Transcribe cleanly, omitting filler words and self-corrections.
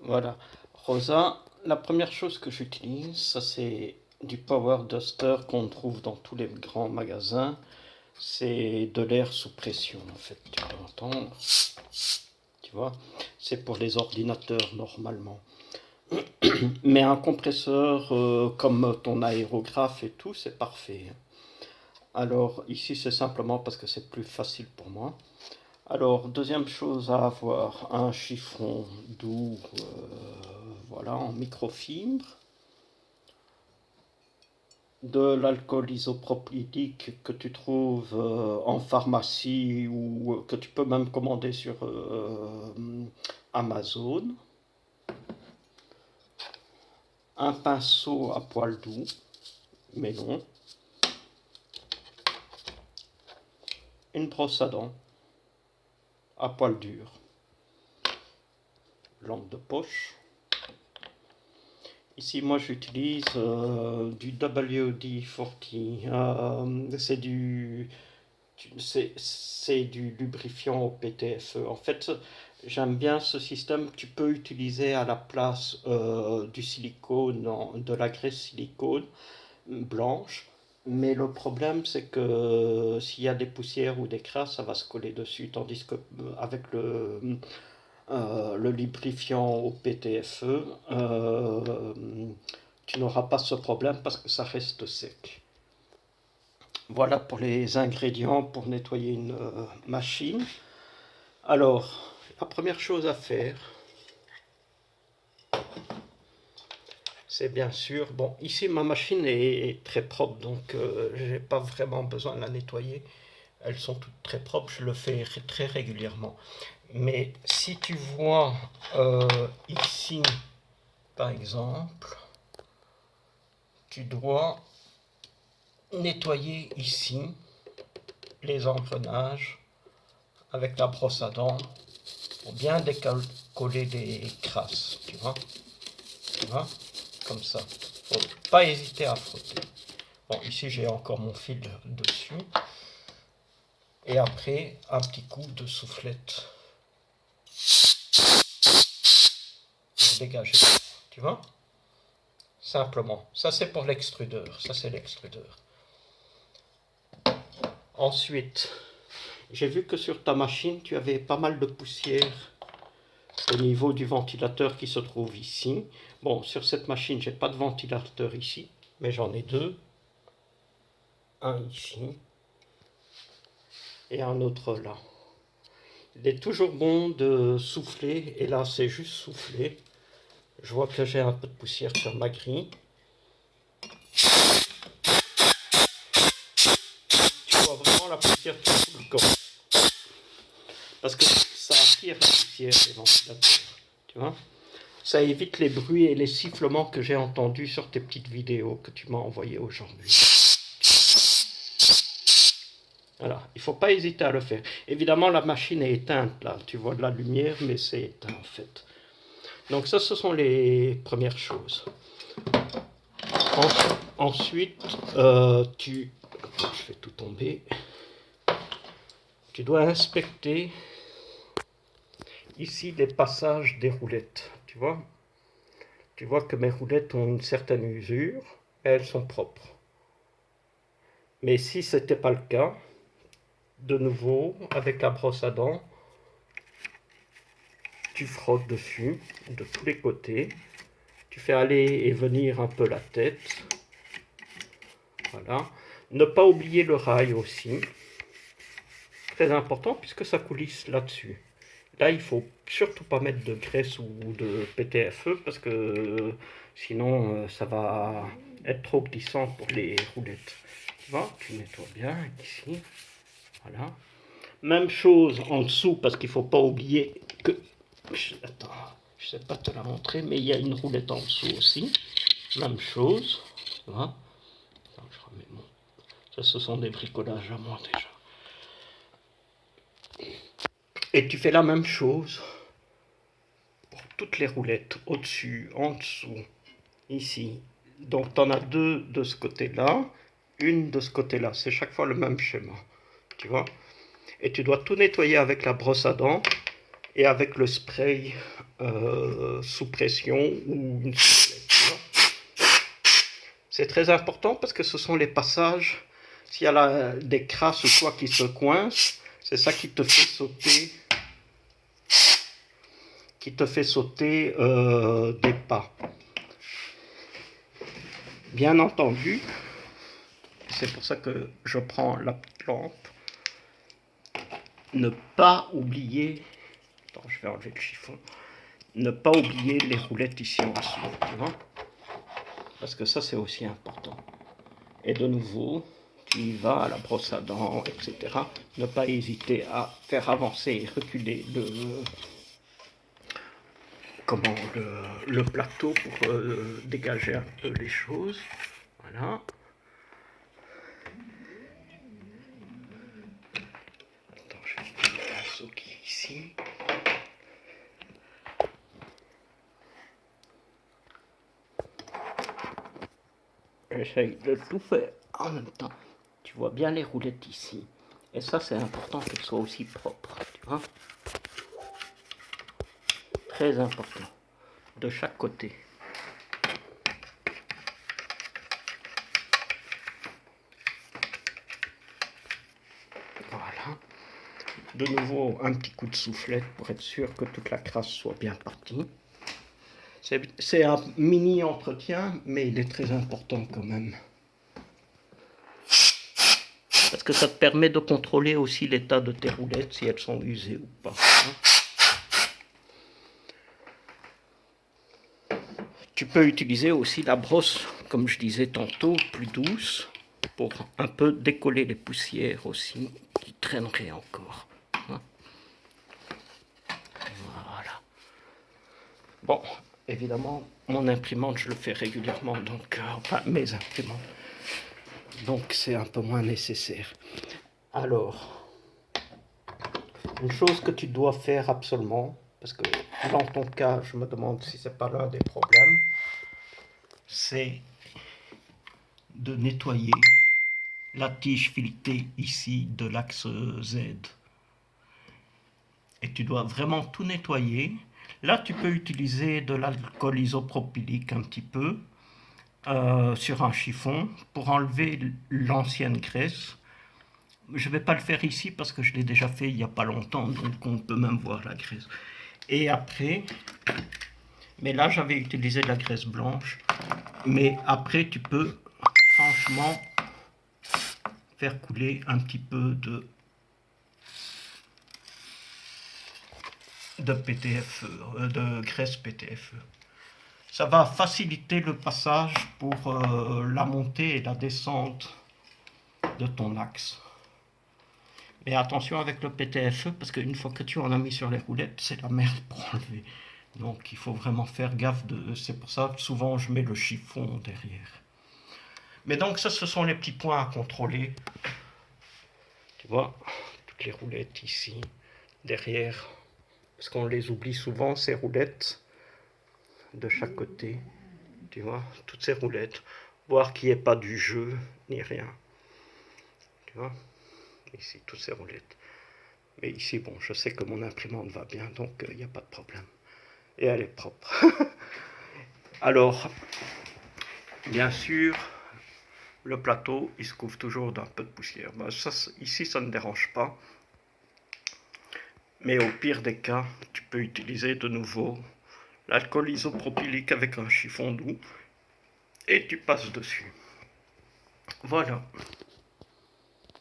Voilà. Rosa, la première chose que j'utilise, ça c'est du Power Duster qu'on trouve dans tous les grands magasins. C'est de l'air sous pression en fait, tu peux entendre. Tu vois, c'est pour les ordinateurs normalement. Mais un compresseur comme ton aérographe et tout, c'est parfait. Alors ici c'est simplement parce que c'est plus facile pour moi. Alors deuxième chose à avoir, un chiffon doux, voilà, en microfibre. De l'alcool isopropylique que tu trouves en pharmacie ou que tu peux même commander sur Amazon. Un pinceau à poil doux, mais non. Une brosse à dents à poil dur. Lampe de poche. Ici, moi, j'utilise du WD-40. C'est du lubrifiant au PTFE. En fait, j'aime bien ce système que tu peux utiliser à la place du silicone, de la graisse silicone blanche. Mais le problème, c'est que s'il y a des poussières ou des crasses, ça va se coller dessus. Tandis que avec le lubrifiant au PTFE, tu n'auras pas ce problème parce que ça reste sec. Voilà pour les ingrédients pour nettoyer une machine. Alors, la première chose à faire, c'est bien sûr, bon, ici ma machine est très propre, donc j'ai pas vraiment besoin de la nettoyer. Elles sont toutes très propres, je le fais très régulièrement. Mais si tu vois ici, par exemple, tu dois nettoyer ici les engrenages avec la brosse à dents pour bien décoller les crasses, tu vois, comme ça. Faut pas hésiter à frotter. Bon, ici j'ai encore mon fil dessus. Et après, un petit coup de soufflette pour dégager, tu vois. Simplement. Ça, c'est pour l'extrudeur. Ça, c'est l'extrudeur. Ensuite, j'ai vu que sur ta machine, tu avais pas mal de poussière au niveau du ventilateur qui se trouve ici. Bon, sur cette machine, j'ai pas de ventilateur ici, mais j'en ai deux. Un ici et un autre là. Il est toujours bon de souffler, et là, c'est juste souffler. Je vois que j'ai un peu de poussière sur ma grille. Tu vois vraiment la poussière qui est sous le corps. Parce que ça attire la poussière, les ventilateurs. Tu vois, ça évite les bruits et les sifflements que j'ai entendus sur tes petites vidéos que tu m'as envoyées aujourd'hui. Voilà, il ne faut pas hésiter à le faire. Évidemment, la machine est éteinte là. Tu vois de la lumière, mais c'est éteint en fait. Donc ça, ce sont les premières choses. Ensuite, je fais tout tomber. Tu dois inspecter ici les passages des roulettes. Tu vois que mes roulettes ont une certaine usure et elles sont propres. Mais si ce n'était pas le cas, de nouveau, avec la brosse à dents, tu frottes dessus de tous les côtés. Tu fais aller et venir un peu la tête. Voilà. Ne pas oublier le rail aussi. Très important puisque ça coulisse là-dessus. Là, il faut surtout pas mettre de graisse ou de PTFE parce que sinon ça va être trop glissant pour les roulettes. Tu vois, tu nettoies bien ici. Voilà. Même chose en dessous parce qu'il ne faut pas oublier que... Attends, je ne sais pas te la montrer, mais il y a une roulette en dessous aussi. Même chose. Tu vois. Attends, je remets mon... Ça, ce sont des bricolages à moi déjà. Et tu fais la même chose pour toutes les roulettes, au-dessus, en dessous, ici. Donc tu en as deux de ce côté-là, une de ce côté-là. C'est chaque fois le même schéma, tu vois. Et tu dois tout nettoyer avec la brosse à dents et avec le spray sous pression ou une soufflette, tu vois. C'est très important parce que ce sont les passages, s'il y a des crasses ou quoi qui se coincent, c'est ça qui te fait sauter, des pas. Bien entendu, c'est pour ça que je prends la petite lampe, ne pas oublier, attends, je vais enlever le chiffon, ne pas oublier les roulettes ici en dessous, tu vois, parce que ça c'est aussi important. Et de nouveau, tu y vas à la brosse à dents, etc. Ne pas hésiter à faire avancer et reculer le plateau pour dégager un peu les choses. Voilà. Attends, je vais prendre le pinceau qui est ici. J'essaye de tout faire en même temps. Tu vois bien les roulettes ici. Et ça, c'est important qu'elles soient aussi propres. Tu vois ? Très important. De chaque côté. Voilà. De nouveau, un petit coup de soufflette pour être sûr que toute la crasse soit bien partie. C'est un mini entretien, mais il est très important quand même. Parce que ça te permet de contrôler aussi l'état de tes roulettes, si elles sont usées ou pas. Tu peux utiliser aussi la brosse, comme je disais tantôt, plus douce, pour un peu décoller les poussières aussi, qui traîneraient encore. Voilà. Bon, évidemment, mon imprimante, je le fais régulièrement, donc, enfin, mes imprimantes. Donc, c'est un peu moins nécessaire. Alors, une chose que tu dois faire absolument, parce que dans ton cas, je me demande si c'est pas l'un des problèmes, c'est de nettoyer la tige filetée ici de l'axe Z. Et tu dois vraiment tout nettoyer. Là, tu peux utiliser de l'alcool isopropylique un petit peu sur un chiffon pour enlever l'ancienne graisse. Je ne vais pas le faire ici parce que je l'ai déjà fait il n'y a pas longtemps, donc on peut même voir la graisse. Et après, mais là j'avais utilisé de la graisse blanche, mais après tu peux franchement faire couler un petit peu de PTFE, de graisse PTFE. Ça va faciliter le passage pour la montée et la descente de ton axe. Mais attention avec le PTFE, parce qu'une fois que tu en as mis sur les roulettes, c'est la merde pour enlever. Donc il faut vraiment faire gaffe. C'est pour ça que souvent je mets le chiffon derrière. Mais donc ça, ce sont les petits points à contrôler. Tu vois, toutes les roulettes ici, derrière. Parce qu'on les oublie souvent, ces roulettes, de chaque côté. Tu vois, toutes ces roulettes. Voir qu'il n'y ait pas du jeu, ni rien. Tu vois, ici, toutes ces roulettes. Mais ici, bon, je sais que mon imprimante va bien, donc il n'y a pas de problème. Et elle est propre. Alors, bien sûr, le plateau, il se couvre toujours d'un peu de poussière. Ben, ça, ici, ça ne dérange pas. Mais au pire des cas, tu peux utiliser de nouveau l'alcool isopropylique avec un chiffon doux et tu passes dessus. Voilà.